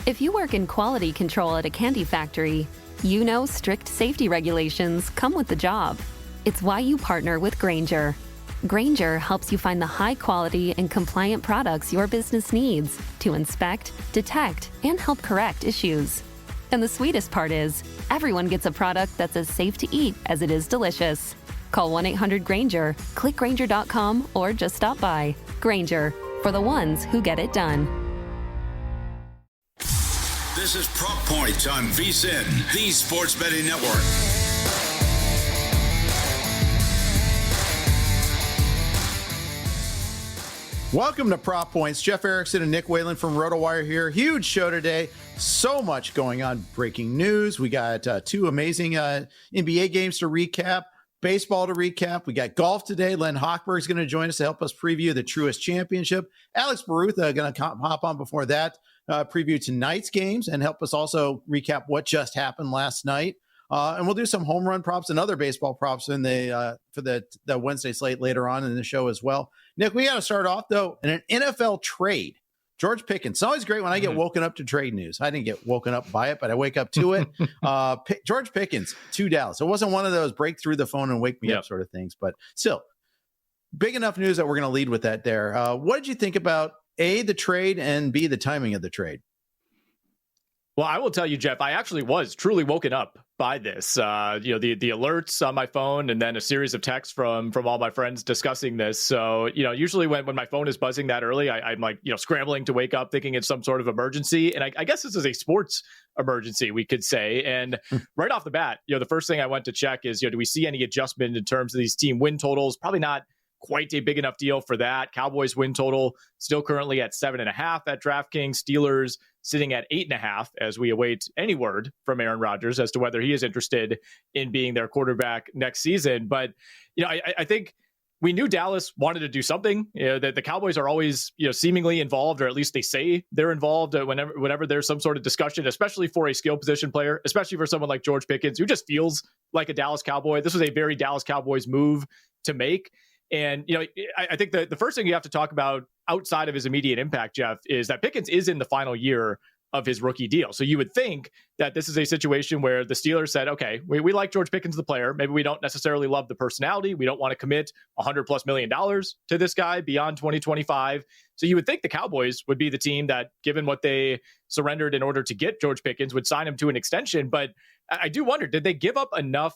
If you work in quality control at a candy factory, you know strict safety regulations come with the job. It's why you partner with Grainger. Grainger helps you find the high-quality and compliant products your business needs to inspect, detect, and help correct issues. And the sweetest part is, everyone gets a product that's as safe to eat as it is delicious. Call 1-800-GRAINGER, click Grainger.com, or just stop by. Grainger, for the ones who get it done. This is Prop Points on VSiN, the Sports Betting Network. Welcome to Prop Points. Jeff Erickson and Nick Whalen from Rotowire here. Huge show today. So much going on. Breaking news. We got two amazing NBA games to recap. Baseball to recap. We got golf today. Len Hochberg is going to join us to help us preview the Truist Championship. Alex Barutha going to hop on before that, preview tonight's games and help us also recap what just happened last night. And we'll do some home run props and other baseball props in for the Wednesday slate later on in the show as well. Nick, we got to start off, though, in an NFL trade. George Pickens. It's always great when I get woken up to trade news. I didn't get woken up by it, but I wake up to it. George Pickens to Dallas. It wasn't one of those break through the phone and wake me up sort of things, but still big enough news that we're going to lead with that there. What did you think about A, the trade, and B, the timing of the trade? Well, I will tell you, Jeff, I actually was truly woken up by this. The alerts on my phone and then a series of texts from all my friends discussing this. So, usually when my phone is buzzing that early, I'm like, scrambling to wake up thinking it's some sort of emergency. And I guess this is a sports emergency, we could say. And right off the bat, the first thing I went to check is, do we see any adjustment in terms of these team win totals? Probably not quite a big enough deal for that. Cowboys win total still currently at 7.5 at DraftKings. Steelers sitting at 8.5 as we await any word from Aaron Rodgers as to whether he is interested in being their quarterback next season. But, I think we knew Dallas wanted to do something. That the Cowboys are always, seemingly involved, or at least they say they're involved whenever there's some sort of discussion, especially for a skill position player, especially for someone like George Pickens, who just feels like a Dallas Cowboy. This was a very Dallas Cowboys move to make. And, I think the first thing you have to talk about outside of his immediate impact, Jeff, is that Pickens is in the final year of his rookie deal. So you would think that this is a situation where the Steelers said, okay, we like George Pickens, the player. Maybe we don't necessarily love the personality. We don't want to commit $100+ million to this guy beyond 2025. So you would think the Cowboys would be the team that, given what they surrendered in order to get George Pickens, would sign him to an extension. But I do wonder, did they give up enough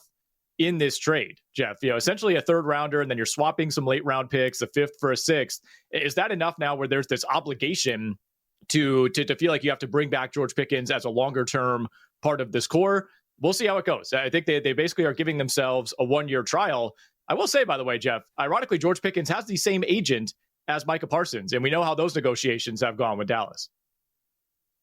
in this trade, Jeff? Essentially a third rounder, and then you're swapping some late round picks, a fifth for a sixth. Is that enough now where there's this obligation to feel like you have to bring back George Pickens as a longer term part of this core? We'll see how it goes. I think they basically are giving themselves a 1-year trial. I will say, by the way, Jeff, ironically, George Pickens has the same agent as Micah Parsons, and we know how those negotiations have gone with Dallas.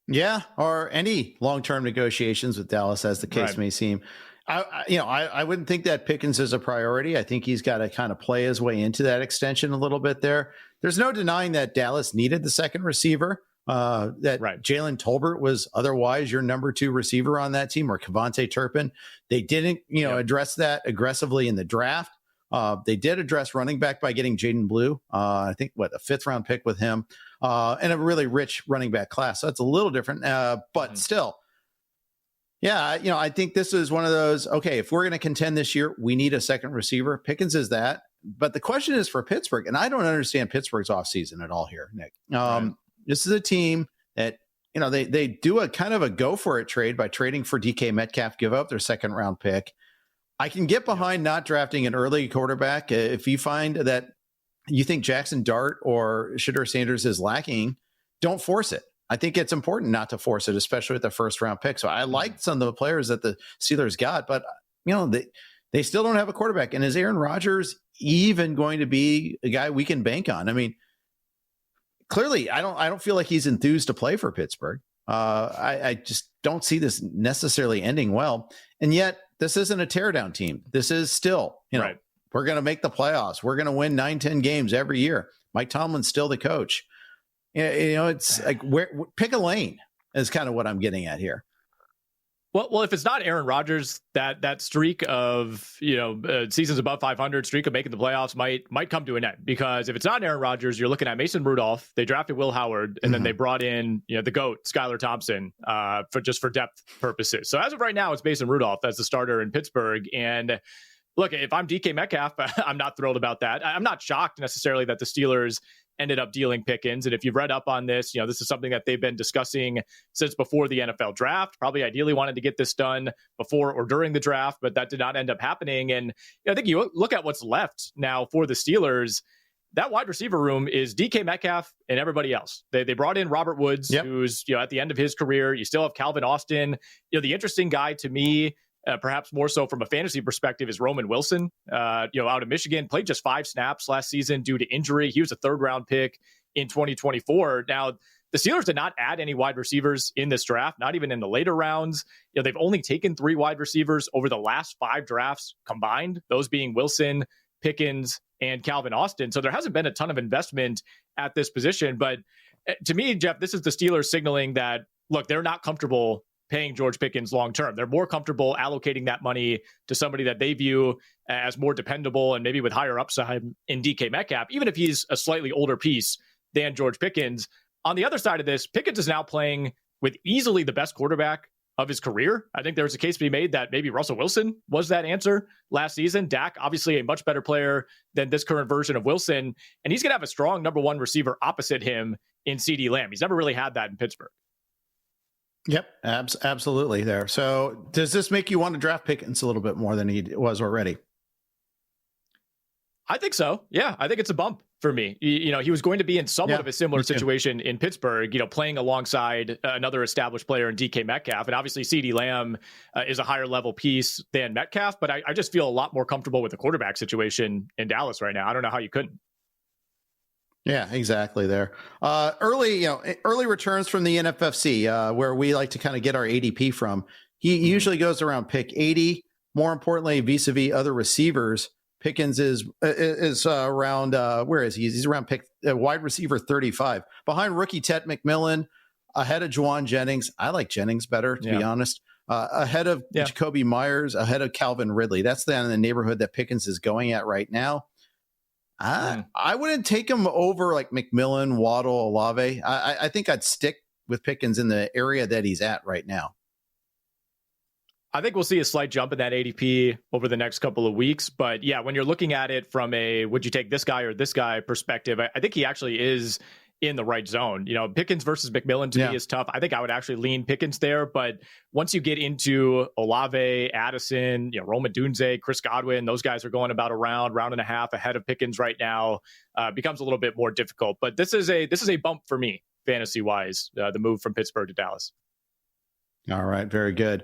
Yeah, or any long-term negotiations with Dallas, as the case may seem. I wouldn't think that Pickens is a priority. I think he's got to kind of play his way into that extension a little bit there. There's no denying that Dallas needed the second receiver, Jalen Tolbert was otherwise your number 2 receiver on that team, or Kevontae Turpin. They didn't, address that aggressively in the draft. They did address running back by getting Jaden Blue. I think a 5th round pick with him, and a really rich running back class. So that's a little different, but still. Yeah, I think this is one of those, okay, if we're going to contend this year, we need a second receiver. Pickens is that. But the question is for Pittsburgh, and I don't understand Pittsburgh's offseason at all here, Nick. This is a team that, they do a kind of a go-for-it trade by trading for DK Metcalf, give up their 2nd round pick. I can get behind not drafting an early quarterback. If you find that you think Jackson Dart or Shedeur Sanders is lacking, don't force it. I think it's important not to force it, especially with the 1st round pick. So I liked some of the players that the Steelers got, but they still don't have a quarterback. And is Aaron Rodgers even going to be a guy we can bank on? I mean, clearly, I don't feel like he's enthused to play for Pittsburgh. I just don't see this necessarily ending well. And yet, this isn't a teardown team. This is still, we're going to make the playoffs. We're going to win 9-10 games every year. Mike Tomlin's still the coach. It's like pick a lane is kind of what I'm getting at here. Well, if it's not Aaron Rodgers, that streak of seasons above 500, streak of making the playoffs might come to an end. Because if it's not Aaron Rodgers, you're looking at Mason Rudolph. They drafted Will Howard, and then they brought in the GOAT Skylar Thompson for depth purposes. So as of right now, it's Mason Rudolph as the starter in Pittsburgh. And look, if I'm DK Metcalf, I'm not thrilled about that. I'm not shocked necessarily that the Steelers ended up dealing Pickens. And if you've read up on this, this is something that they've been discussing since before the NFL draft. Probably ideally wanted to get this done before or during the draft, but that did not end up happening. And I think you look at what's left now for the Steelers. That wide receiver room is DK Metcalf and everybody else. They brought in Robert Woods, who's at the end of his career. You still have Calvin Austin. The interesting guy to me, perhaps more so from a fantasy perspective, is Roman Wilson, out of Michigan. Played just 5 snaps last season due to injury. He was a 3rd-round pick in 2024. Now, the Steelers did not add any wide receivers in this draft, not even in the later rounds. They've only taken 3 wide receivers over the last 5 drafts combined, those being Wilson, Pickens, and Calvin Austin. So there hasn't been a ton of investment at this position. But to me, Jeff, this is the Steelers signaling that, look, they're not comfortable paying George Pickens long-term. They're more comfortable allocating that money to somebody that they view as more dependable and maybe with higher upside in DK Metcalf, even if he's a slightly older piece than George Pickens. On the other side of this, Pickens is now playing with easily the best quarterback of his career. I think there's a case to be made that maybe Russell Wilson was that answer last season. Dak, obviously a much better player than this current version of Wilson, and he's going to have a strong number 1 receiver opposite him in CeeDee Lamb. He's never really had that in Pittsburgh. Yep, absolutely there. So does this make you want to draft Pickens a little bit more than he was already? I think so. Yeah, I think it's a bump for me. He was going to be in somewhat of a similar situation in Pittsburgh, playing alongside another established player in DK Metcalf. And obviously CeeDee Lamb is a higher level piece than Metcalf, but I just feel a lot more comfortable with the quarterback situation in Dallas right now. I don't know how you couldn't. Yeah, exactly there. Early returns from the NFFC, where we like to kind of get our ADP from. He usually goes around pick 80. More importantly, vis-a-vis other receivers, Pickens is around, where is he? He's around pick wide receiver 35. Behind rookie Ted McMillan, ahead of Juwan Jennings. I like Jennings better, to be honest. Ahead of Jacoby Myers, ahead of Calvin Ridley. That's in the neighborhood that Pickens is going at right now. I wouldn't take him over like McMillan, Waddle, Olave. I think I'd stick with Pickens in the area that he's at right now. I think we'll see a slight jump in that ADP over the next couple of weeks. But yeah, when you're looking at it from a would you take this guy or this guy perspective, I think he actually is in the right zone. Pickens versus McMillan to me is tough. I think I would actually lean Pickens there. But once you get into Olave, Addison, Rome Odunze, Chris Godwin, those guys are going about a round and a half ahead of Pickens right now. Becomes a little bit more difficult. But this is a bump for me, fantasy wise, the move from Pittsburgh to Dallas. All right, very good.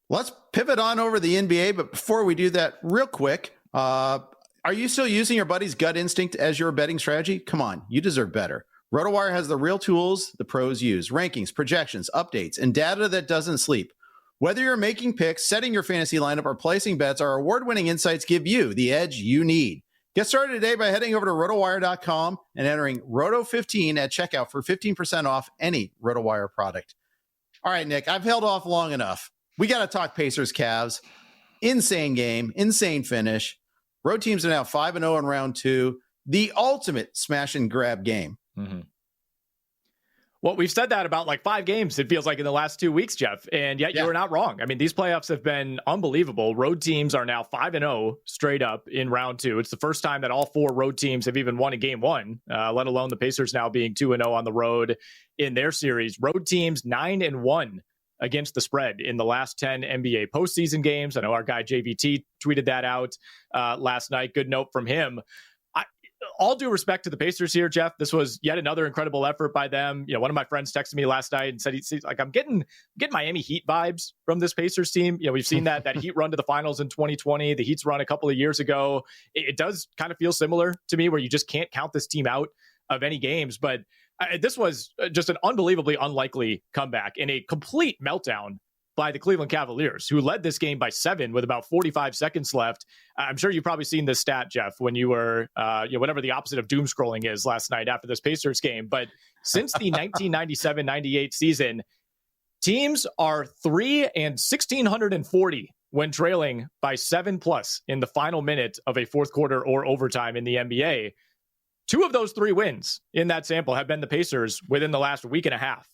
Let's pivot on over the NBA. But before we do that, real quick, are you still using your buddy's gut instinct as your betting strategy? Come on, you deserve better. Rotowire has the real tools the pros use: rankings, projections, updates, and data that doesn't sleep. Whether you're making picks, setting your fantasy lineup, or placing bets, our award-winning insights give you the edge you need. Get started today by heading over to rotowire.com and entering Roto15 at checkout for 15% off any Rotowire product. All right, Nick, I've held off long enough. We got to talk Pacers Cavs. Insane game, insane finish. Road teams are now 5-0 in round 2. The ultimate smash and grab game. Mm-hmm. Well, we've said that about like 5 games, it feels like, in the last 2 weeks, Jeff. And yet you were not wrong. I mean, these playoffs have been unbelievable. Road teams are now 5-0 straight up in round 2. It's the first time that all 4 road teams have even won a game 1, let alone the Pacers now being 2-0 on the road in their series. Road teams 9-1 against the spread in the last 10 NBA postseason games. I know our guy JVT tweeted that out last night. Good note from him. All due respect to the Pacers here, Jeff, this was yet another incredible effort by them. One of my friends texted me last night and said, he's like, I'm getting Miami Heat vibes from this Pacers team. We've seen that Heat run to the finals in 2020, the Heat's run a couple of years ago. It does kind of feel similar to me, where you just can't count this team out of any games. But this was just an unbelievably unlikely comeback and a complete meltdown by the Cleveland Cavaliers, who led this game by 7 with about 45 seconds left. I'm sure you've probably seen this stat, Jeff, when you were, whatever the opposite of doom scrolling is last night after this Pacers game. But since the 1997-98 season, Teams are 3 and 1,640 when trailing by 7+ in the final minute of a fourth quarter or overtime in the NBA. 2 of those 3 wins in that sample have been the Pacers within the last week and a half.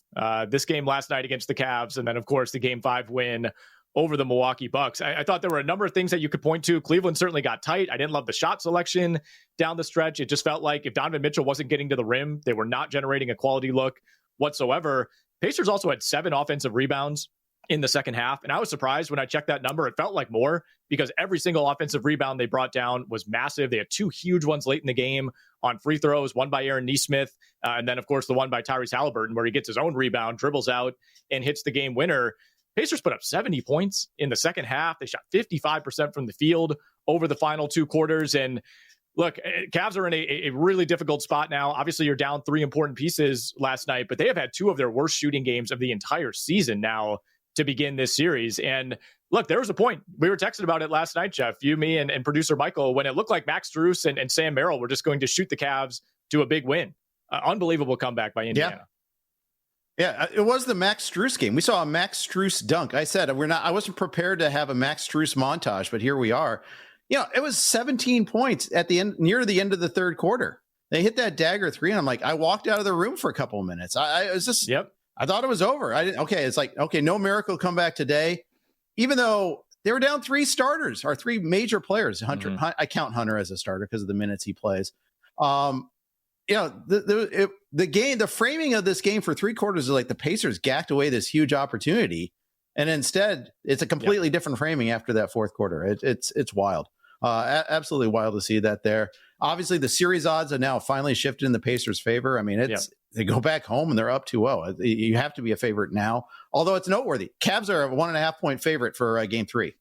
This game last night against the Cavs, and then, of course, the Game 5 win over the Milwaukee Bucks. I thought there were a number of things that you could point to. Cleveland certainly got tight. I didn't love the shot selection down the stretch. It just felt like if Donovan Mitchell wasn't getting to the rim, they were not generating a quality look whatsoever. Pacers also had 7 offensive rebounds in the second half. And I was surprised when I checked that number. It felt like more because every single offensive rebound they brought down was massive. They had 2 huge ones late in the game on free throws, one by Aaron Nesmith, and then, of course, the one by Tyrese Halliburton where he gets his own rebound, dribbles out, and hits the game winner. Pacers put up 70 points in the second half. They shot 55% from the field over the final 2 quarters. And look, Cavs are in a really difficult spot now. Obviously, you're down 3 important pieces last night, but they have had 2 of their worst shooting games of the entire season now to begin this series. And look, there was a point. We were texting about it last night, Jeff, you, me, and producer Michael, when it looked like Max Strus and Sam Merrill were just going to shoot the Cavs to a big win. Unbelievable comeback by Indiana. Yeah, it was the Max Strus game. We saw a Max Strus dunk. I said I wasn't prepared to have a Max Strus montage, but here we are. It was 17 points at the end, near the end of the third quarter. They hit that dagger 3, and I'm like, I walked out of the room for a couple of minutes. I was just, I thought it was over. It's like, no miracle comeback today, even though they were down 3 starters, or 3 major players. Hunter, I count Hunter as a starter because of the minutes he plays. The framing of this game for 3 quarters is like the Pacers gacked away this huge opportunity, and instead it's a completely different framing after that fourth quarter. It's wild, absolutely wild to see that there. Obviously, the series odds have now finally shifted in the Pacers' favor. I mean, they go back home and they're up 2-0. You have to be a favorite now, although it's noteworthy. Cavs are a 1.5 point favorite for Game 3.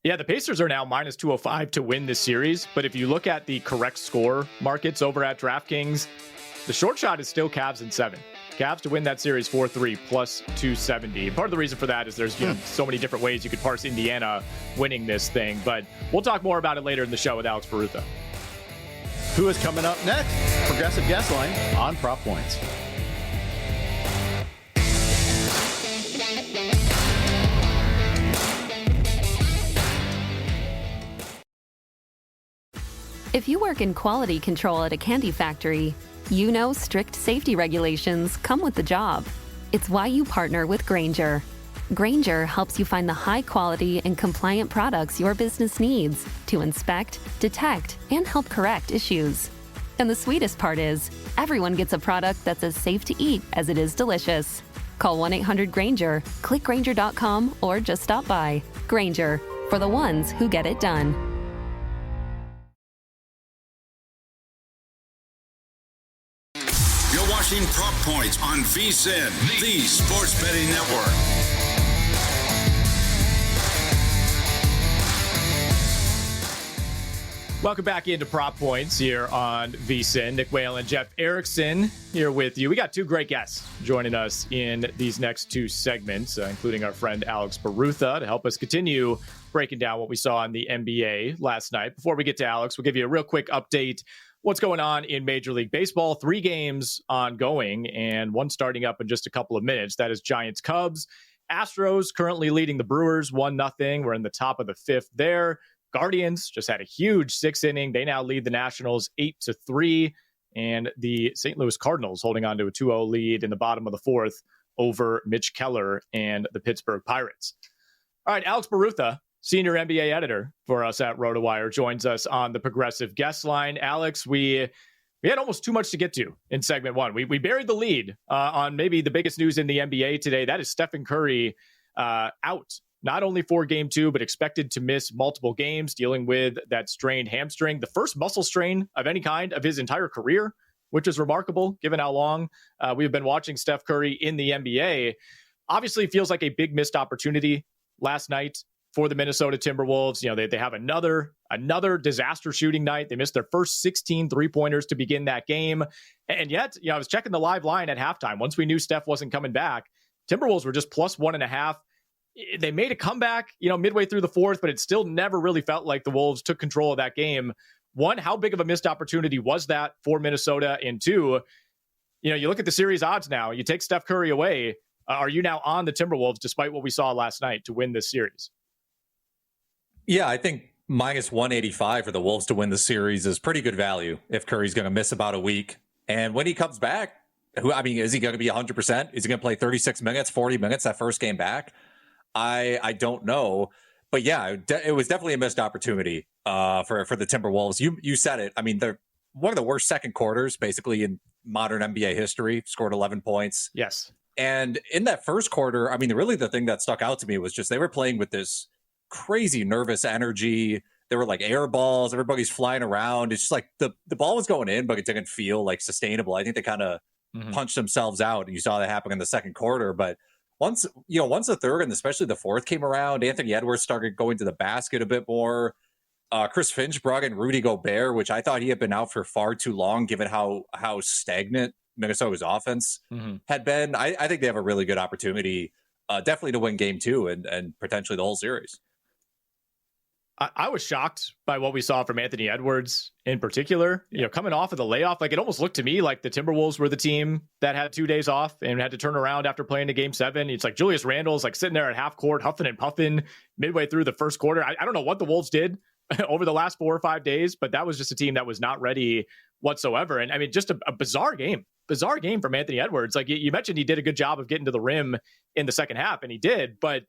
Yeah, the Pacers are now minus 205 to win this series. But if you look at the correct score markets over at DraftKings, the short shot is still Cavs in 7. Cavs to win that series 4-3 plus 270. Part of the reason for that is there's so many different ways you could parse Indiana winning this thing. But we'll talk more about it later in the show with Alex Barutha. Who is coming up next? Progressive Guest Line on Prop Points. If you work in quality control at a candy factory, you know strict safety regulations come with the job. It's why you partner with Grainger. Grainger helps you find the high quality and compliant products your business needs to inspect, detect, and help correct issues. And the sweetest part is, everyone gets a product that's as safe to eat as it is delicious. Call 1-800-GRAINGER, click Grainger.com, or just stop by. Grainger, for the ones who get it done. Watching Prop Points on VSiN, the Sports Betting Network. Welcome back into Prop Points here on VSiN. Nick Whalen, Jeff Erickson here with you. We got 2 great guests joining us in these next 2 segments, including our friend Alex Barutha to help us continue breaking down what we saw in the NBA last night. Before we get to Alex, we'll give you a real quick update what's going on in Major League Baseball. 3 games ongoing and 1 starting up in just a couple of minutes. That is Giants-Cubs. Astros currently leading the Brewers 1-0. We're in the top of the 5th there. Guardians just had a huge 6th inning. They now lead the Nationals 8-3. And the St. Louis Cardinals holding on to a 2-0 lead in the bottom of the 4th over Mitch Keller and the Pittsburgh Pirates. All right, Alex Barutha, senior NBA editor for us at Rotowire, joins us on the Progressive Guest Line. Alex, we had almost too much to get to in segment 1. We buried the lead on maybe the biggest news in the NBA today. That is Stephen Curry out, not only for Game 2, but expected to miss multiple games, dealing with that strained hamstring, the first muscle strain of any kind of his entire career, which is remarkable given how long we've been watching Steph Curry in the NBA. Obviously, feels like a big missed opportunity last night for the Minnesota Timberwolves. They have another disaster shooting night. They missed their first 16 three-pointers to begin that game. And yet, I was checking the live line at halftime. Once we knew Steph wasn't coming back, Timberwolves were just plus 1.5. They made a comeback, midway through the 4th, but it still never really felt like the Wolves took control of that game. 1, how big of a missed opportunity was that for Minnesota? And 2, you look at the series odds now, you take Steph Curry away. Are you now on the Timberwolves despite what we saw last night to win this series? Yeah, I think minus 185 for the Wolves to win the series is pretty good value if Curry's going to miss about a week. And when he comes back, is he going to be 100%? Is he going to play 36 minutes, 40 minutes that first game back? I don't know. But yeah, it was definitely a missed opportunity for the Timberwolves. You said it. I mean, they're one of the worst second quarters basically in modern NBA history, scored 11 points. Yes. And in that first quarter, I mean, really the thing that stuck out to me was just they were playing with this crazy nervous energy. There were like air balls. Everybody's flying around. It's just like the ball was going in, but it didn't feel like sustainable. I think they kind of punched themselves out. And you saw that happen in the second quarter. But once the third and especially the fourth came around, Anthony Edwards started going to the basket a bit more. Chris Finch brought in Rudy Gobert, which I thought he had been out for far too long, given how stagnant Minnesota's offense had been. I think they have a really good opportunity, definitely to win game 2 and potentially the whole series. I was shocked by what we saw from Anthony Edwards in particular. Coming off of the layoff, like it almost looked to me like the Timberwolves were the team that had 2 days off and had to turn around after playing to game 7. It's like Julius Randle's like sitting there at half court, huffing and puffing midway through the first quarter. I don't know what the Wolves did over the last 4 or 5 days, but that was just a team that was not ready whatsoever. And I mean, just a bizarre game from Anthony Edwards. Like you mentioned, he did a good job of getting to the rim in the second half, and he did, but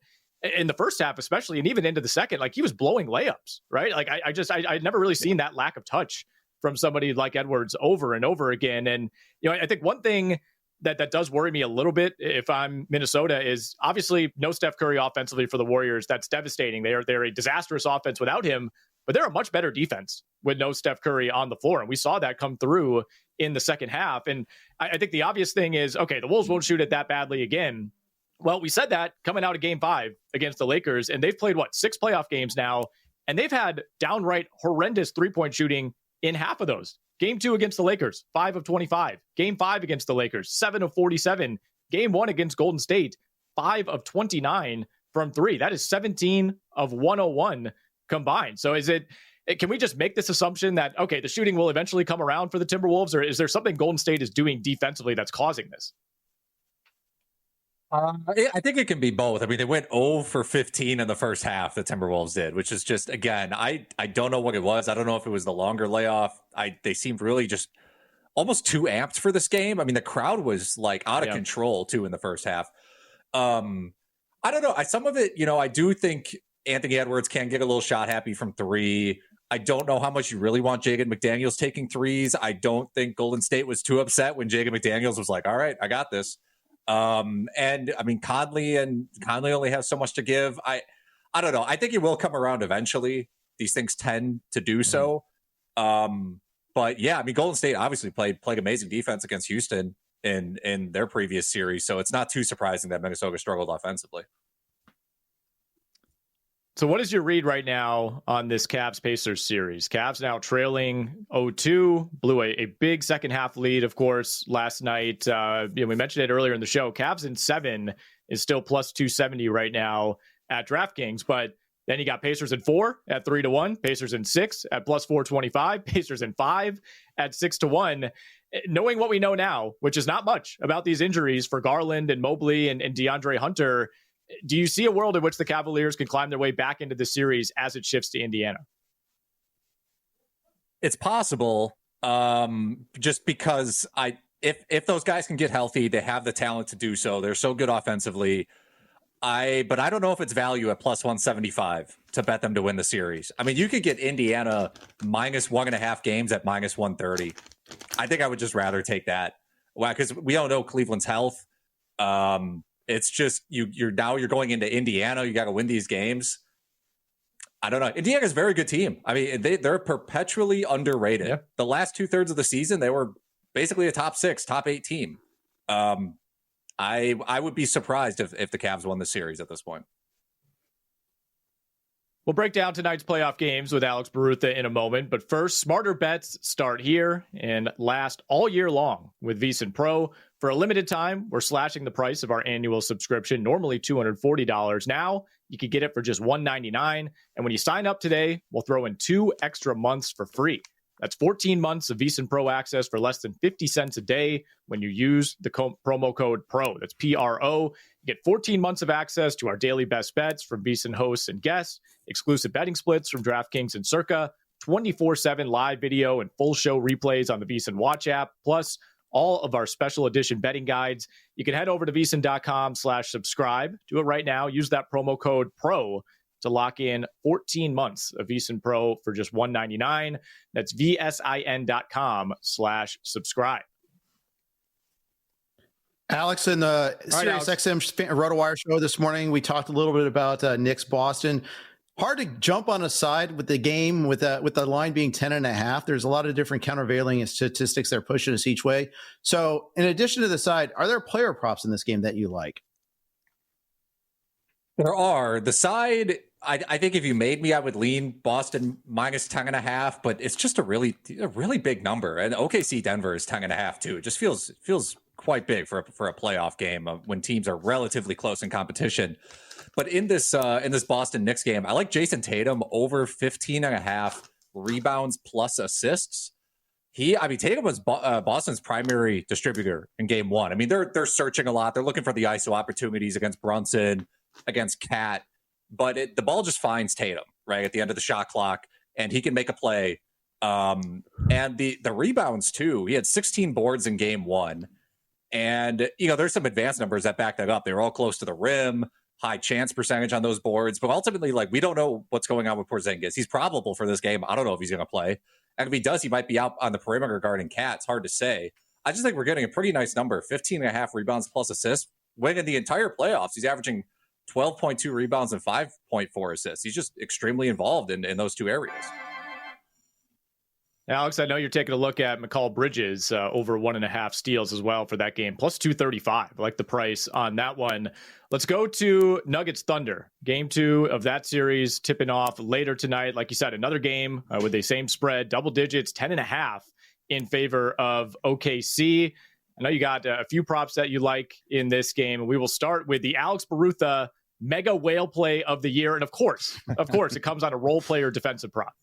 in the first half, especially, and even into the second, like he was blowing layups, right? Like I'd never really seen that lack of touch from somebody like Edwards over and over again. And, I think one thing that does worry me a little bit if I'm Minnesota is obviously no Steph Curry offensively for the Warriors. That's devastating. They're a disastrous offense without him, but they're a much better defense with no Steph Curry on the floor. And we saw that come through in the second half. And I think the obvious thing is, okay, the Wolves won't shoot it that badly again. Well, we said that coming out of game 5 against the Lakers, and they've played 6 playoff games now, and they've had downright horrendous 3-point shooting in half of those. Game 2 against the Lakers, 5 of 25. Game 5 against the Lakers, 7 of 47. Game 1 against Golden State, 5 of 29 from 3. That is 17 of 101 combined. So can we just make this assumption that, okay, the shooting will eventually come around for the Timberwolves, or is there something Golden State is doing defensively that's causing this? I think it can be both. I mean, they went 0 for 15 in the first half, the Timberwolves did, which is just, again, I don't know what it was. I don't know if it was the longer layoff. They seemed really just almost too amped for this game. I mean, the crowd was like out of control too in the first half. I don't know. Some of it, I do think Anthony Edwards can get a little shot happy from 3. I don't know how much you really want Jaden McDaniels taking threes. I don't think Golden State was too upset when Jaden McDaniels was like, all right, I got this. And I mean, Conley only has so much to give. I don't know. I think it will come around eventually. These things tend to do so. But yeah, I mean, Golden State obviously played amazing defense against Houston in their previous series. So it's not too surprising that Minnesota struggled offensively. So what is your read right now on this Cavs-Pacers series? Cavs now trailing 0-2, blew a big second half lead, of course, last night. We mentioned it earlier in the show. Cavs in 7 is still plus 270 right now at DraftKings, but then you got Pacers in 4 at 3-1, Pacers in 6 at plus 425, Pacers in 5 at 6-1. Knowing what we know now, which is not much about these injuries for Garland and Mobley and DeAndre Hunter, do you see a world in which the Cavaliers can climb their way back into the series as it shifts to Indiana? It's possible, just because if those guys can get healthy, they have the talent to do so. They're so good offensively. But I don't know if it's value at plus 175 to bet them to win the series. I mean, you could get Indiana minus 1.5 games at minus 130. I think I would just rather take that. Well, because we don't know Cleveland's health. It's just you're going into Indiana. You got to win these games. I don't know. Indiana's a very good team. I mean, they're perpetually underrated. Yeah. The last 2/3 of the season, they were basically a top 6, top 8 team. I would be surprised if the Cavs won the series at this point. We'll break down tonight's playoff games with Alex Barutha in a moment. But first, smarter bets start here and last all year long with VSiN Pro. For a limited time, we're slashing the price of our annual subscription, normally $240. Now, you can get it for just $199. And when you sign up today, we'll throw in 2 extra months for free. That's 14 months of VEASAN Pro access for less than 50 cents a day when you use the promo code PRO. That's PRO. You get 14 months of access to our daily best bets from VEASAN hosts and guests, exclusive betting splits from DraftKings and Circa, 24/7 live video and full show replays on the VEASAN Watch app, plus all of our special edition betting guides. You can head over to VEASAN.com/subscribe. Do it right now. Use that promo code PRO to lock in 14 months of VEASAN Pro for just $199. That's VSIN.com/subscribe. Alex, in the Sirius XM Rotowire show this morning, we talked a little bit about Knicks Boston. Hard to jump on a side with the game with the line being 10.5. There's a lot of different countervailing statistics that are pushing us each way. So in addition to the side, are there player props in this game that you like? There are. The side, I think if you made me, I would lean Boston minus 10.5, but it's just a really big number. And OKC Denver is 10.5 too. It just feels quite big for a playoff game when teams are relatively close in competition. But in this Boston Knicks game, I like Jason Tatum over 15.5 rebounds plus assists. Tatum was Boston's primary distributor in game one. I mean, they're searching a lot. They're looking for the ISO opportunities against Brunson, against Cat, but the ball just finds Tatum right at the end of the shot clock, and he can make a play. And the rebounds too. He had 16 boards in game one, and there's some advanced numbers that back that up. They were all close to the rim. High chance percentage on those boards, but ultimately, we don't know what's going on with Porzingis. He's probable for this game. I don't know if he's going to play. And if he does, he might be out on the perimeter guarding Cat. It's hard to say. I just think we're getting a pretty nice number, 15.5 rebounds plus assists. Winning the entire playoffs, he's averaging 12.2 rebounds and 5.4 assists. He's just extremely involved in those two areas. Alex, I know you're taking a look at McCall Bridges over 1.5 steals as well for that game, plus 235. I like the price on that one. Let's go to Nuggets Thunder. Game 2 of that series tipping off later tonight. Like you said, another game with the same spread, double digits, 10.5 in favor of OKC. I know you got a few props that you like in this game. We will start with the Alex Barutha mega whale play of the year. And of course, it comes on a role player defensive prop.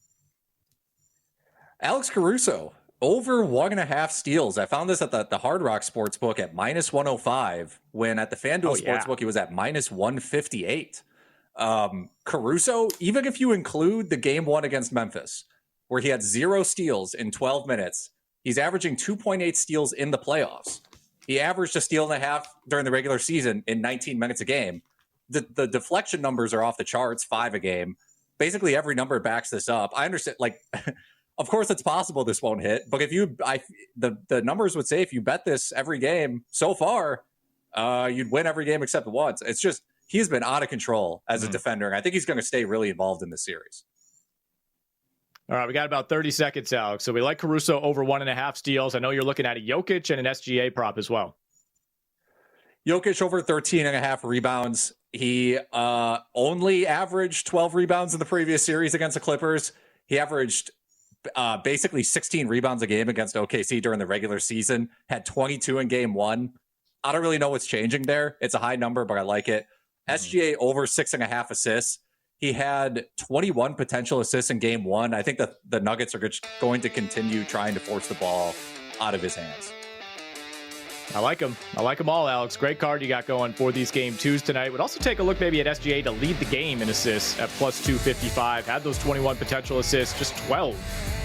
Alex Caruso, over 1.5 steals. I found this at the Hard Rock Sportsbook at minus 105, when at the FanDuel Sportsbook, he was at minus 158. Caruso, even if you include the game one against Memphis, where he had 0 steals in 12 minutes, he's averaging 2.8 steals in the playoffs. He averaged a steal and a half during the regular season in 19 minutes a game. The deflection numbers are off the charts, 5 a game. Basically, every number backs this up. I understand, of course, it's possible this won't hit, but if the numbers would say if you bet this every game so far, you'd win every game except once. It's just he's been out of control as a defender, and I think he's going to stay really involved in this series. All right, we got about 30 seconds, Alex. So we like Caruso over 1.5 steals. I know you're looking at a Jokic and an SGA prop as well. Jokic over 13.5 rebounds. He only averaged 12 rebounds in the previous series against the Clippers. He averaged basically 16 rebounds a game against OKC during the regular season, had 22 in game one. I don't really know what's changing there. It's a high number, but I like it. SGA over 6.5 assists. He had 21 potential assists in game one. I think that the Nuggets are going to continue trying to force the ball out of his hands. I like them. I like them all, Alex. Great card you got going for these game twos tonight. Would also take a look maybe at SGA to lead the game in assists at plus 255. Had those 21 potential assists, just 12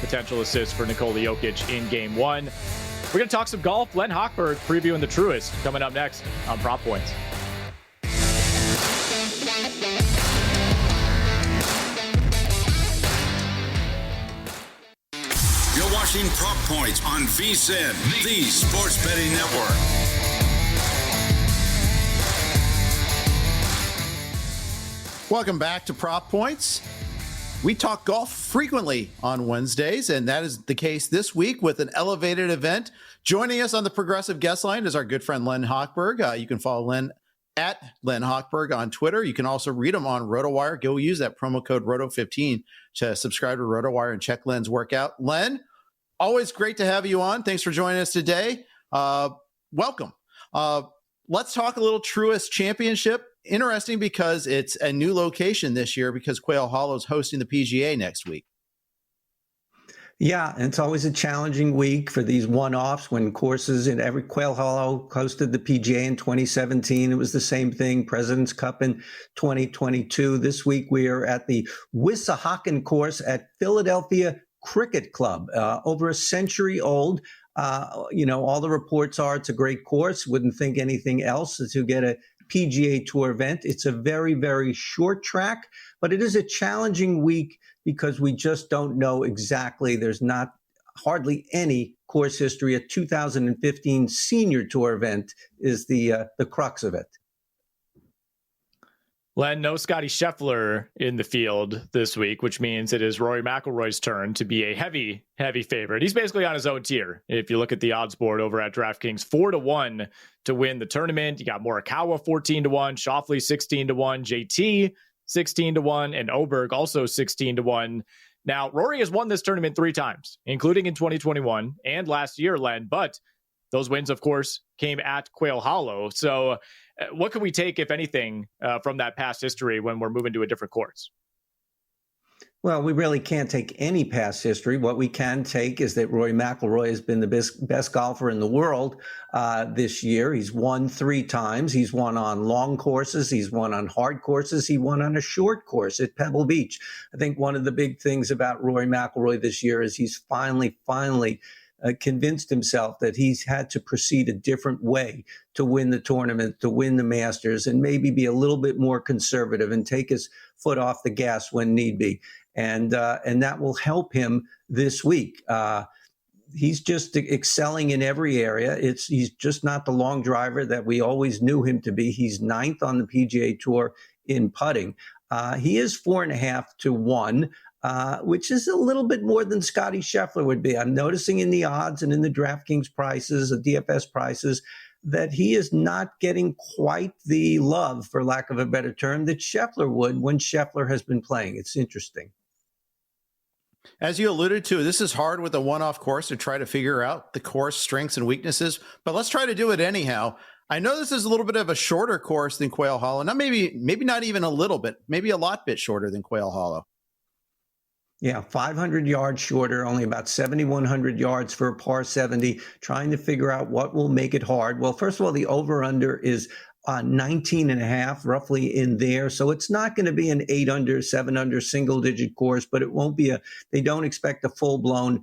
potential assists for Nikola Jokic in game one. We're going to talk some golf. Len Hochberg previewing the Truist coming up next on Prop Points. You're watching Prop Points on VSIN, the Sports Betting Network. Welcome back to Prop Points. We talk golf frequently on Wednesdays, and that is the case this week with an elevated event. Joining us on the Progressive Guest Line is our good friend Len Hochberg. You can follow Len at Len Hochberg on Twitter. You can also read him on Rotowire. Go use that promo code ROTO15 to subscribe to Rotowire and check Len's workout. Len, always great to have you on. Thanks for joining us today. Welcome. Let's talk a little Truist Championship. Interesting because it's a new location this year because Quail Hollow is hosting the PGA next week. Yeah, and it's always a challenging week for these one-offs when courses in every Quail Hollow hosted the PGA in 2017. It was the same thing, President's Cup in 2022. This week we are at the Wissahickon course at Philadelphia Cricket Club, over a century old. All the reports are it's a great course. Wouldn't think anything else to get a PGA Tour event. It's a very, very short track, but it is a challenging week because we just don't know exactly. There's not hardly any course history. A 2015 Senior Tour event is the crux of it. Len, no Scotty Scheffler in the field this week, which means it is Rory McIlroy's turn to be a heavy, heavy favorite. He's basically on his own tier. If you look at the odds board over at DraftKings, 4-1 to win the tournament. You got Morikawa 14-1, Schauffele 16-1, JT 16-1, and Oberg also 16-1. Now, Rory has won this tournament 3 times, including in 2021 and last year, Len, but those wins, of course, came at Quail Hollow. So what can we take, if anything, from that past history when we're moving to a different course? Well, we really can't take any past history. What we can take is that Rory McIlroy has been the best golfer in the world this year. He's won 3 times. He's won on long courses. He's won on hard courses. He won on a short course at Pebble Beach. I think one of the big things about Rory McIlroy this year is he's finally convinced himself that he's had to proceed a different way to win the tournament, to win the Masters, and maybe be a little bit more conservative and take his foot off the gas when need be. And that will help him this week. He's just excelling in every area. He's just not the long driver that we always knew him to be. He's 9th on the PGA Tour in putting. He is 4.5-1. Which is a little bit more than Scotty Scheffler would be. I'm noticing in the odds and in the DraftKings prices, the DFS prices, that he is not getting quite the love, for lack of a better term, that Scheffler would when Scheffler has been playing. It's interesting. As you alluded to, this is hard with a one-off course to try to figure out the course strengths and weaknesses, but let's try to do it anyhow. I know this is a little bit of a shorter course than Quail Hollow. Now, maybe not even a little bit, maybe a lot bit shorter than Quail Hollow. Yeah, 500 yards shorter, only about 7,100 yards for a par 70, trying to figure out what will make it hard. Well, first of all, the over-under is 19.5, roughly in there. So it's not going to be an 8-under, 7-under single-digit course, but it won't be they don't expect a full-blown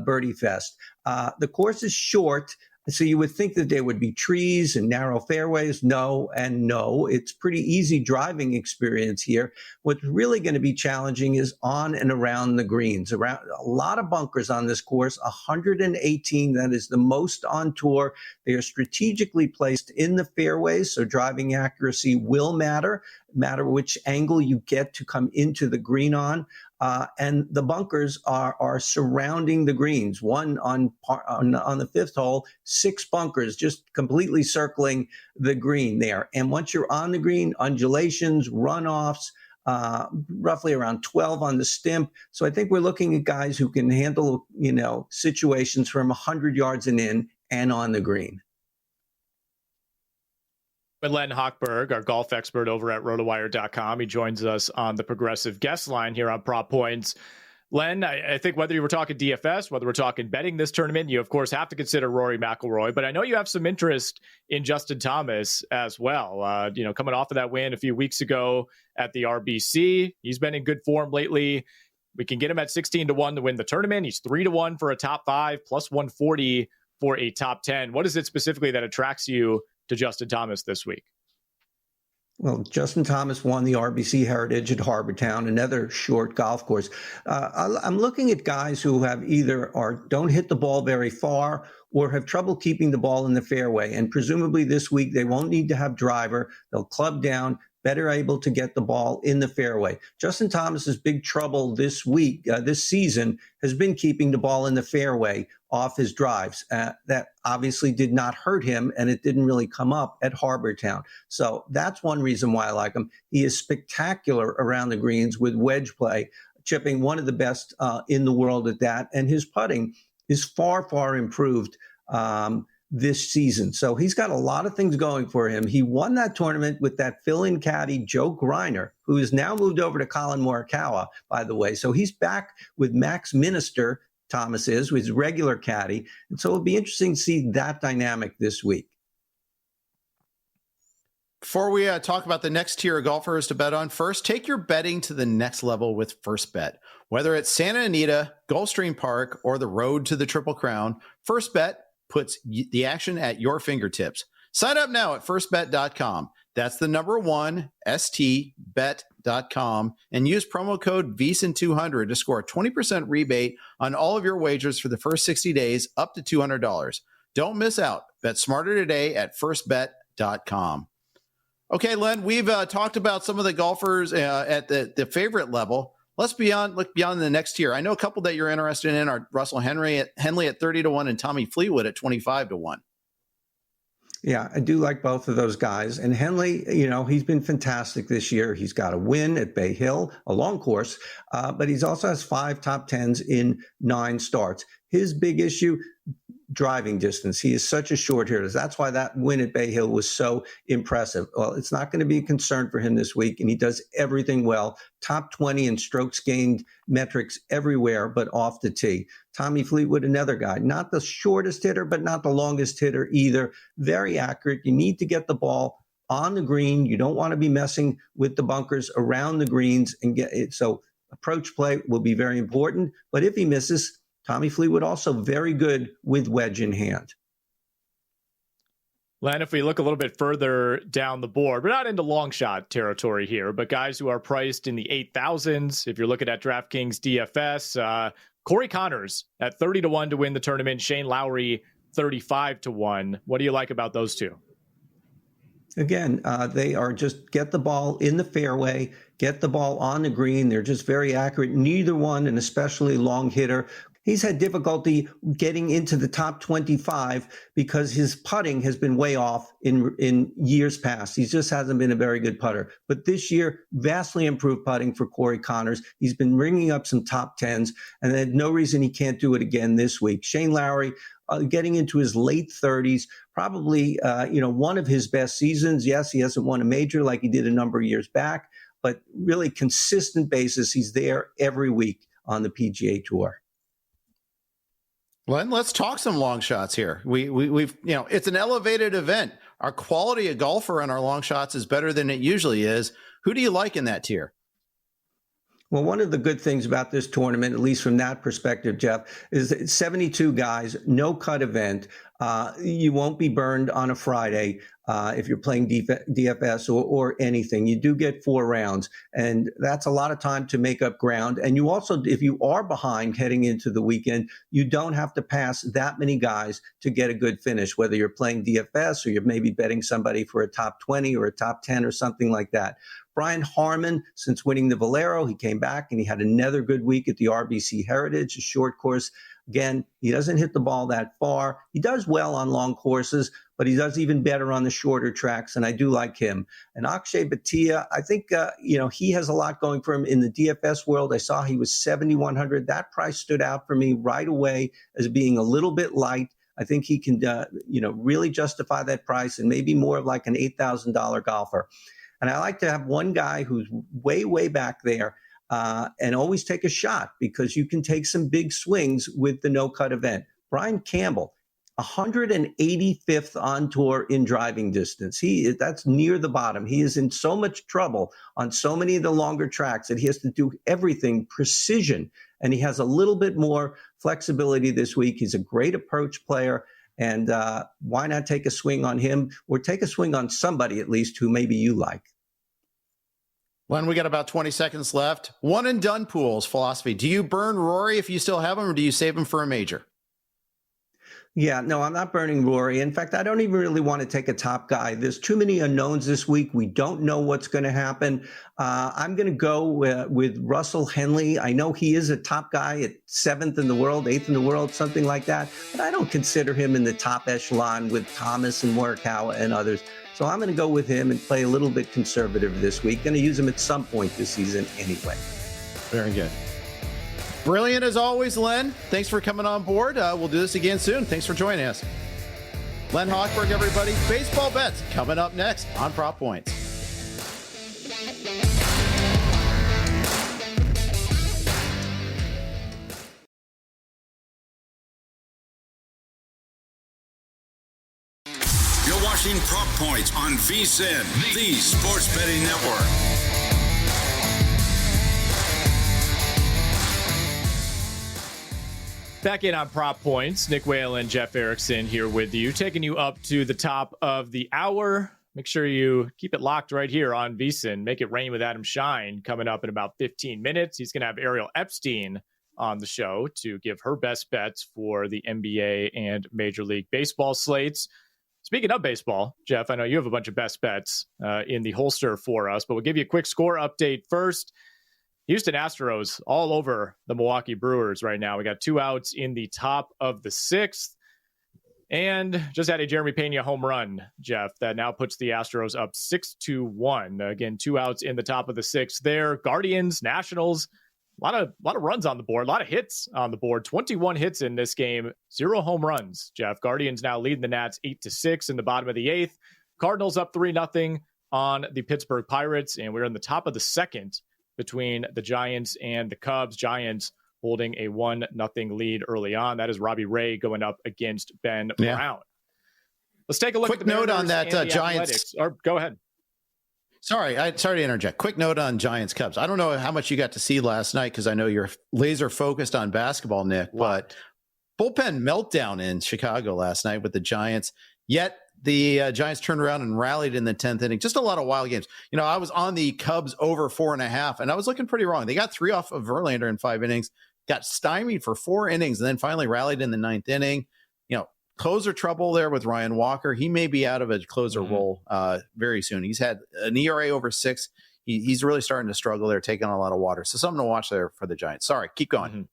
birdie fest. The course is short. So you would think that there would be trees and narrow fairways. No and no. It's pretty easy driving experience here. What's really going to be challenging is on and around the greens. Around a lot of bunkers on this course, 118. That is the most on tour. They are strategically placed in the fairways, so driving accuracy will matter which angle you get to come into the green on. And the bunkers are surrounding the greens. One on the 5th hole, 6 bunkers just completely circling the green there. And once you're on the green, undulations, runoffs, roughly around 12 on the stimp. So I think we're looking at guys who can handle, situations from 100 yards and in and on the green. But Len Hochberg, our golf expert over at Rotowire.com, he joins us on the Progressive guest line here on Prop Points. Len, I think whether you were talking DFS, whether we're talking betting this tournament, you, of course, have to consider Rory McIlroy. But I know you have some interest in Justin Thomas as well. Coming off of that win a few weeks ago at the RBC, he's been in good form lately. We can get him at 16-1 to win the tournament. He's 3-1 for a top 5, plus 140 for a top 10. What is it specifically that attracts you to Justin Thomas this week? Well, Justin Thomas won the RBC Heritage at Harbor Town, another short golf course. I'm looking at guys who have either don't hit the ball very far or have trouble keeping the ball in the fairway. And presumably this week they won't need to have driver. They'll club down, better able to get the ball in the fairway. Justin Thomas's big trouble this season has been keeping the ball in the fairway off his drives. That obviously did not hurt him, and it didn't really come up at Harbor Town. So that's one reason why I like him. He is spectacular around the greens with wedge play, chipping one of the best in the world at that, and his putting is far, far improved this season. So he's got a lot of things going for him. He won that tournament with that fill-in caddy, Joe Greiner, who has now moved over to Colin Morikawa, by the way. So he's back with Max Minister Thomas is, with his regular caddy. And so it'll be interesting to see that dynamic this week. Before we talk about the next tier of golfers to bet on, first, take your betting to the next level with First Bet. Whether it's Santa Anita, Gulfstream Park, or the road to the Triple Crown, First Bet puts the action at your fingertips. Sign up now at firstbet.com. That's the number one, stbet.com, and use promo code VEASAN200 to score a 20% rebate on all of your wagers for the first 60 days up to $200. Don't miss out. Bet smarter today at firstbet.com. Okay, Len, we've talked about some of the golfers at the favorite level. Let's look beyond the next tier. I know a couple that you're interested in are Russell Henley at 30-1 and Tommy Fleetwood at 25-1. Yeah, I do like both of those guys. And Henley, he's been fantastic this year. He's got a win at Bay Hill, a long course, but he's also has 5 top 10s in 9 starts. His big issue, driving distance. He is such a short hitter. That's why that win at Bay Hill was so impressive. Well, it's not going to be a concern for him this week, and he does everything well. Top 20 in strokes gained metrics everywhere but off the tee. Tommy Fleetwood, another guy, not the shortest hitter, but not the longest hitter either. Very accurate. You need to get the ball on the green. You don't want to be messing with the bunkers around the greens and get it. So approach play will be very important. But if he misses, Tommy Fleetwood also very good with wedge in hand. Len, if we look a little bit further down the board, we're not into long shot territory here, but guys who are priced in the 8,000s, if you're looking at DraftKings DFS, Corey Connors at 30-1 to win the tournament, Shane Lowry 35-1. What do you like about those two? Again, they are just get the ball in the fairway, get the ball on the green. They're just very accurate. Neither one, an especially long hitter. He's had difficulty getting into the top 25 because his putting has been way off in years past. He just hasn't been a very good putter. But this year, vastly improved putting for Corey Connors. He's been ringing up some top 10s, and there's no reason he can't do it again this week. Shane Lowry, getting into his late 30s, probably one of his best seasons. Yes, he hasn't won a major like he did a number of years back, but really consistent basis. He's there every week on the PGA Tour. Len, let's talk some long shots here. We've it's an elevated event. Our quality of golfer on our long shots is better than it usually is. Who do you like in that tier? Well, one of the good things about this tournament, at least from that perspective, Jeff, is that 72 guys, no cut event. You won't be burned on a Friday if you're playing DFS or anything. You do get 4 rounds, and that's a lot of time to make up ground. And you also, if you are behind heading into the weekend, you don't have to pass that many guys to get a good finish, whether you're playing DFS or you're maybe betting somebody for a top 20 or a top 10 or something like that. Brian Harman, since winning the Valero, he came back and he had another good week at the RBC Heritage, a short course. Again, he doesn't hit the ball that far. He does well on long courses, but he does even better on the shorter tracks, and I do like him. And Akshay Bhatia, I think, he has a lot going for him in the DFS world. I saw he was 7,100. That price stood out for me right away as being a little bit light. I think he can, really justify that price and maybe more of like an $8,000 golfer. And I like to have one guy who's way, way back there and always take a shot because you can take some big swings with the no-cut event. Brian Campbell, 185th on tour in driving distance. That's near the bottom. He is in so much trouble on so many of the longer tracks that he has to do everything precision. And he has a little bit more flexibility this week. He's a great approach player. And why not take a swing on him or take a swing on somebody at least who maybe you like? Len, we got about 20 seconds left. One and done pools philosophy. Do you burn Rory if you still have him, or do you save him for a major? Yeah, no, I'm not burning Rory. In fact, I don't even really want to take a top guy. There's too many unknowns this week. We don't know what's going to happen. I'm going to go with Russell Henley. I know he is a top guy at 7th in the world, 8th in the world, something like that. But I don't consider him in the top echelon with Thomas and Morikawa and others. So I'm going to go with him and play a little bit conservative this week. Going to use him at some point this season anyway. Very good. Brilliant as always, Len. Thanks for coming on board. We'll do this again soon. Thanks for joining us. Len Hochberg, everybody. Baseball bets coming up next on Prop Points. watching Prop Points on VSiN, the Sports Betting Network. Back in on Prop Points, Nick Whalen, Jeff Erickson here with you, taking you up to the top of the hour. Make sure you keep it locked right here on VSiN. Make It Rain with Adam Shine coming up in about 15 minutes. He's going to have Ariel Epstein on the show to give her best bets for the NBA and Major League Baseball slates. Speaking of baseball, Jeff, I know you have a bunch of best bets in the holster for us, but we'll give you a quick score update first. Houston Astros all over the Milwaukee Brewers right now. We got 2 outs in the top of the 6th. And just had a Jeremy Pena home run, Jeff, that now puts the Astros up 6-1. Again, 2 outs in the top of the 6th there. Guardians, Nationals, a lot of runs on the board, a lot of hits on the board. 21 hits in this game, 0 home runs, Jeff. Guardians now leading the Nats 8-6 in the bottom of the 8th. Cardinals up 3-0 on the Pittsburgh Pirates, and we're in the top of the 2nd between the Giants and the Cubs. Giants holding a 1-0 lead early on. That is Robbie Ray going up against Ben Brown. Let's take a look Quick at the note on that Giants. Or go ahead. Sorry to interject. Quick note on Giants Cubs. I don't know how much you got to see last night because I know you're laser focused on basketball, Nick, but bullpen meltdown in Chicago last night with the Giants. Yet the Giants turned around and rallied in the 10th inning. Just a lot of wild games. You know, I was on the Cubs over 4.5, and I was looking pretty wrong. They got 3 off of Verlander in 5 innings, got stymied for 4 innings, and then finally rallied in the 9th inning. You know, closer trouble there with Ryan Walker. He may be out of a closer role very soon. He's had an ERA over 6. He's really starting to struggle there, taking a lot of water. So something to watch there for the Giants. Sorry, keep going.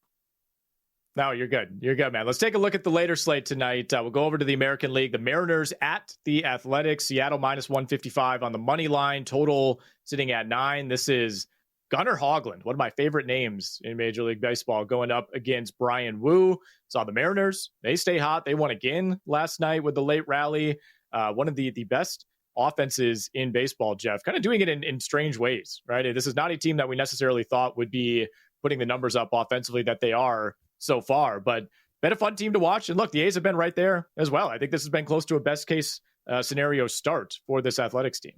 No, you're good. You're good, man. Let's take a look at the later slate tonight. We'll go over to the American League. The Mariners at the Athletics. Seattle minus 155 on the money line. Total sitting at 9. This is Gunnar Hoagland, one of my favorite names in Major League Baseball, going up against Brian Wu. Saw the Mariners. They stay hot. They won again last night with the late rally. One of the best offenses in baseball, Jeff. Kind of doing it in strange ways, right? This is not a team that we necessarily thought would be putting the numbers up offensively that they are so far, but been a fun team to watch. And look, the A's have been right there as well. I think this has been close to a best case scenario start for this Athletics team.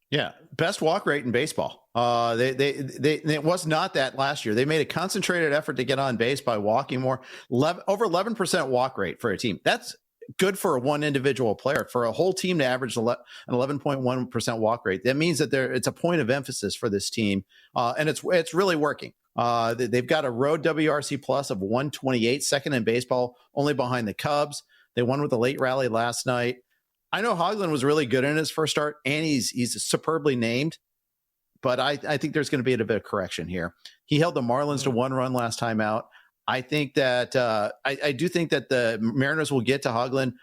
Yeah, best walk rate in baseball. It was not that last year. They made a concentrated effort to get on base by walking more. Over 11% walk rate for a team. That's good for one individual player. For a whole team to average an 11.1% walk rate, that means that it's a point of emphasis for this team, and it's really working. They've got a road WRC plus of 128, second in baseball, only behind the Cubs. They won with a late rally last night. I know Hoagland was really good in his first start, and he's superbly named, but I think there's going to be a bit of correction here. He held the Marlins to 1 run last time out. I think that I do think that the Mariners will get to Hoagland.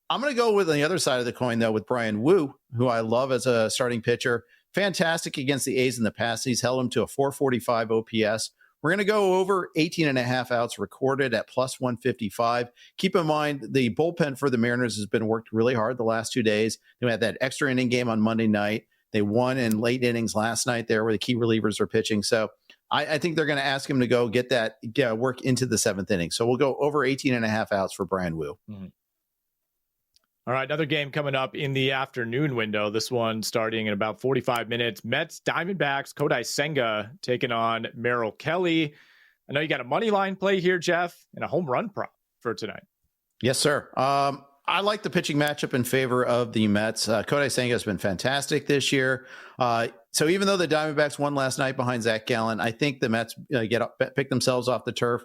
I'm going to go with on the other side of the coin, though, with Brian Wu, who I love as a starting pitcher. Fantastic against the A's in the past. He's held them to a 445 OPS. We're going to go over 18.5 outs recorded at plus 155. Keep in mind, the bullpen for the Mariners has been worked really hard the last 2 days. They had that extra inning game on Monday night. They won in late innings last night there where the key relievers are pitching. So I think they're going to ask him to go get work into the 7th inning. So we'll go over 18.5 outs for Brian Wu. Mm-hmm. All right, another game coming up in the afternoon window. This one starting in about 45 minutes. Mets, Diamondbacks, Kodai Senga taking on Merrill Kelly. I know you got a money line play here, Jeff, and a home run prop for tonight. Yes, sir. I like the pitching matchup in favor of the Mets. Kodai Senga has been fantastic this year. So even though the Diamondbacks won last night behind Zach Gallen, I think the Mets pick themselves off the turf.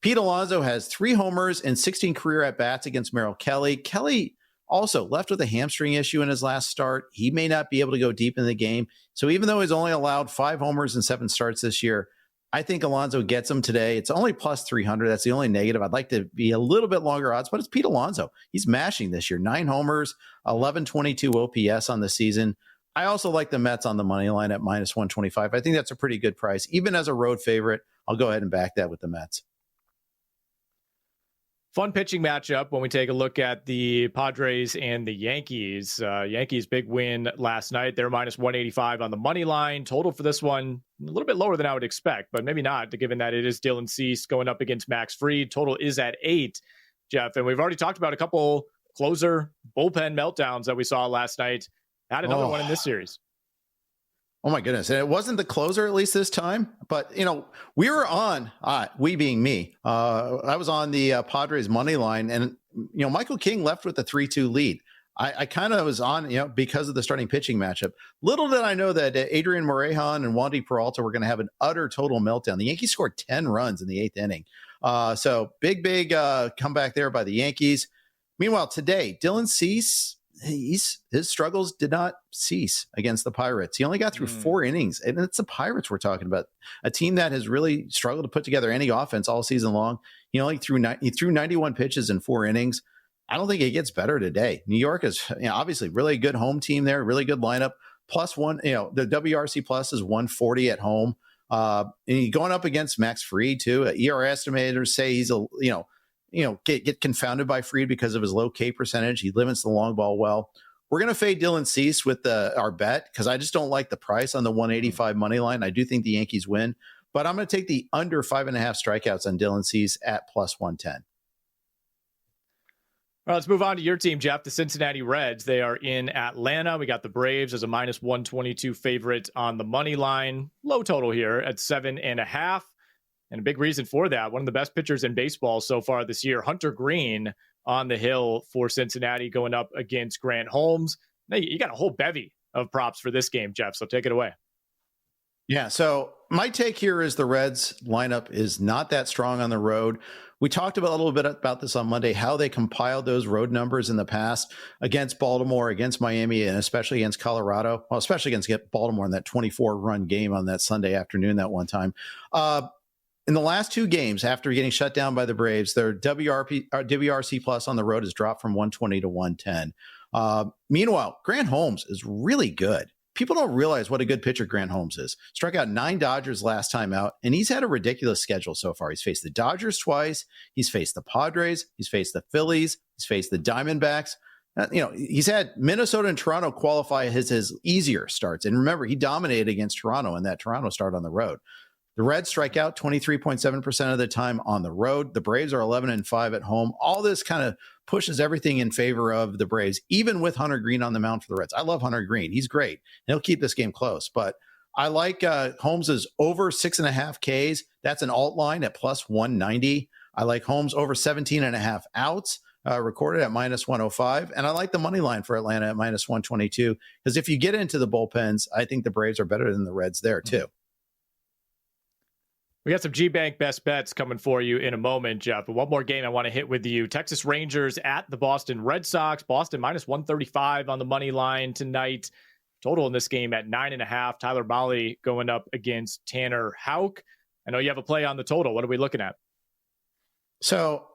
Pete Alonso has 3 homers and 16 career at-bats against Merrill Kelly. Kelly also left with a hamstring issue in his last start. He may not be able to go deep in the game. So even though he's only allowed 5 homers and 7 starts this year, I think Alonso gets him today. It's only plus 300. That's the only negative. I'd like to be a little bit longer odds, but it's Pete Alonso. He's mashing this year. 9 homers, 1122 OPS on the season. I also like the Mets on the money line at minus 125. I think that's a pretty good price. Even as a road favorite, I'll go ahead and back that with the Mets. Fun pitching matchup when we take a look at the Padres and the Yankees. Yankees big win last night. They're minus 185 on the money line. Total for this one, a little bit lower than I would expect, but maybe not, given that it is Dylan Cease going up against Max Fried. Total is at 8, Jeff. And we've already talked about a couple closer, bullpen meltdowns that we saw last night. Had another one in this series. Oh my goodness. And it wasn't the closer, at least this time, but we were on, we being me, I was on the Padres money line, and, Michael King left with a 3-2 lead. I kind of was on, because of the starting pitching matchup. Little did I know that Adrian Morejon and Wandy Peralta were going to have an utter total meltdown. The Yankees scored 10 runs in the 8th inning. So big comeback there by the Yankees. Meanwhile, today, Dylan Cease, his struggles did not cease against the Pirates. He only got through 4 innings, and it's the Pirates we're talking about, a team that has really struggled to put together any offense all season long. He only threw 91 pitches in 4 innings. I don't think it gets better today. New York is obviously really good home team there, really good lineup. +1, the WRC plus is 140 at home. And going up against Max Fried too. ERA estimators say he's get confounded by Fried because of his low K percentage. He limits the long ball well. We're going to fade Dylan Cease with our bet because I just don't like the price on the 185 money line. I do think the Yankees win, but I'm going to take the under 5.5 strikeouts on Dylan Cease at +110. All right, let's move on to your team, Jeff, the Cincinnati Reds. They are in Atlanta. We got the Braves as a -122 favorite on the money line. Low total here at 7.5. And a big reason for that, one of the best pitchers in baseball so far this year, Hunter Green, on the hill for Cincinnati going up against Grant Holmes. Now, you got a whole bevy of props for this game, Jeff, so take it away. Yeah, so my take here is the Reds lineup is not that strong on the road. We talked about a little bit about this on Monday, how they compiled those road numbers in the past against Baltimore, against Miami, and especially against Colorado. Well, especially against Baltimore in that 24-run game on that Sunday afternoon that one time. In the last 2 games, after getting shut down by the Braves, their WRC plus on the road has dropped from 120 to 110. Meanwhile, Grant Holmes is really good. People don't realize what a good pitcher Grant Holmes is. Struck out 9 Dodgers last time out, and he's had a ridiculous schedule so far. He's faced the Dodgers twice. He's faced the Padres. He's faced the Phillies. He's faced the Diamondbacks. He's had Minnesota and Toronto qualify as his easier starts. And remember, he dominated against Toronto in that Toronto start on the road. The Reds strike out 23.7% of the time on the road. The Braves are 11-5 at home. All this kind of pushes everything in favor of the Braves, even with Hunter Green on the mound for the Reds. I love Hunter Green. He's great. He'll keep this game close. But I like Holmes's over 6.5 Ks. That's an alt line at +190. I like Holmes over 17.5 outs, recorded at -105. And I like the money line for Atlanta at -122. Because if you get into the bullpens, I think the Braves are better than the Reds there too. We got some G-Bank best bets coming for you in a moment, Jeff. But one more game I want to hit with you. Texas Rangers at the Boston Red Sox. Boston -135 on the money line tonight. Total in this game at 9.5. Tyler Mahle going up against Tanner Houck. I know you have a play on the total. What are we looking at? So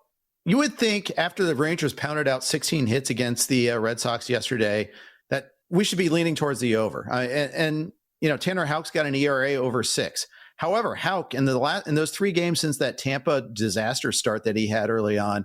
you would think after the Rangers pounded out 16 hits against the Red Sox yesterday that we should be leaning towards the over. And Tanner Houck's got an ERA over 6. However, Houck in those 3 games since that Tampa disaster start that he had early on,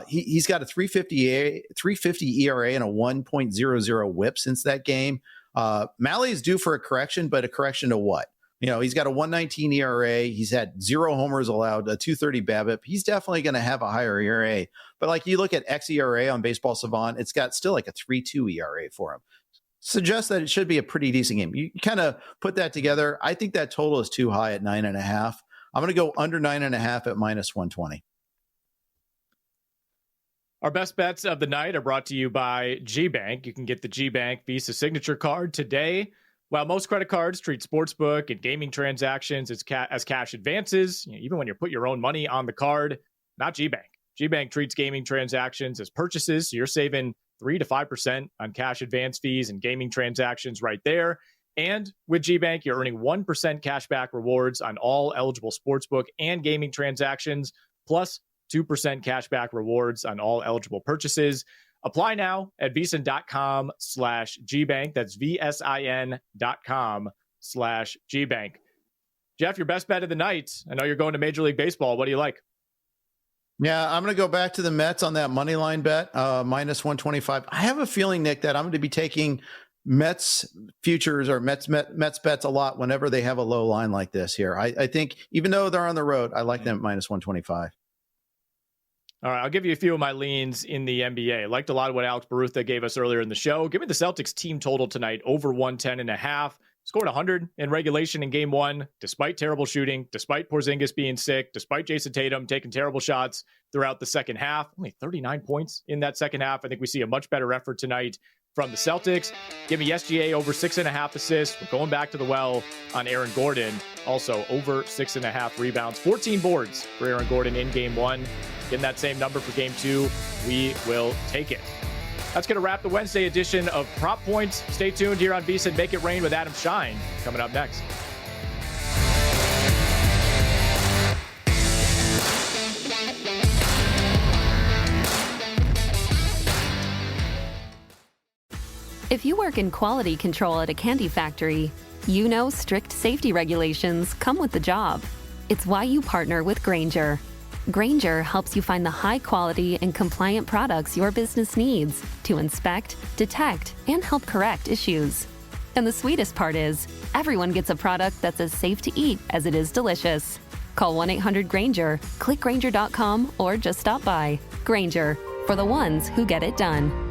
he's got a 350 ERA and a 1.00 WHIP since that game. Mahle is due for a correction, but a correction to what? He's got a 1.19 ERA. He's had 0 homers allowed, a 2.30 BABIP. He's definitely going to have a higher ERA. But like you look at xERA on Baseball Savant, it's got still like a 3.2 ERA for him. Suggests that it should be a pretty decent game. You kind of put that together. I think that total is too high at 9.5. I'm going to go under 9.5 at -120. Our best bets of the night are brought to you by G-Bank. You can get the G-Bank Visa Signature Card today. While most credit cards treat sportsbook and gaming transactions as cash advances, even when you put your own money on the card, not G-Bank. G-Bank treats gaming transactions as purchases, so you're saving 3 to 5% on cash advance fees and gaming transactions right there. And with G-Bank, you're earning 1% cash back rewards on all eligible sportsbook and gaming transactions, plus 2% cash back rewards on all eligible purchases. Apply now at vsin.com/GBank. That's VSIN.com/GBank. Jeff, your best bet of the night. I know you're going to Major League Baseball. What do you like? Yeah, I'm going to go back to the Mets on that money line bet, -125. I have a feeling, Nick, that I'm going to be taking Mets futures or Mets bets a lot whenever they have a low line like this here. I think even though they're on the road, I like them at -125. All right, I'll give you a few of my leans in the NBA. I liked a lot of what Alex Barutha gave us earlier in the show. Give me the Celtics team total tonight, over 110.5. Scored 100 in regulation in game one, despite terrible shooting, despite Porzingis being sick, despite Jason Tatum taking terrible shots throughout the second half. Only 39 points in that second half. I think we see a much better effort tonight from the Celtics. Give me SGA over 6.5 assists. We're going back to the well on Aaron Gordon. Also over 6.5 rebounds, 14 boards for Aaron Gordon in game one. Getting that same number for game two. We will take it. That's going to wrap the Wednesday edition of Prop Points. Stay tuned here on VSiN Make It Rain with Adam Shine coming up next. If you work in quality control at a candy factory, you know strict safety regulations come with the job. It's why you partner with Grainger. Grainger helps you find the high-quality and compliant products your business needs to inspect, detect, and help correct issues. And the sweetest part is, everyone gets a product that's as safe to eat as it is delicious. Call 1-800-GRAINGER, click Grainger.com, or just stop by. Grainger, for the ones who get it done.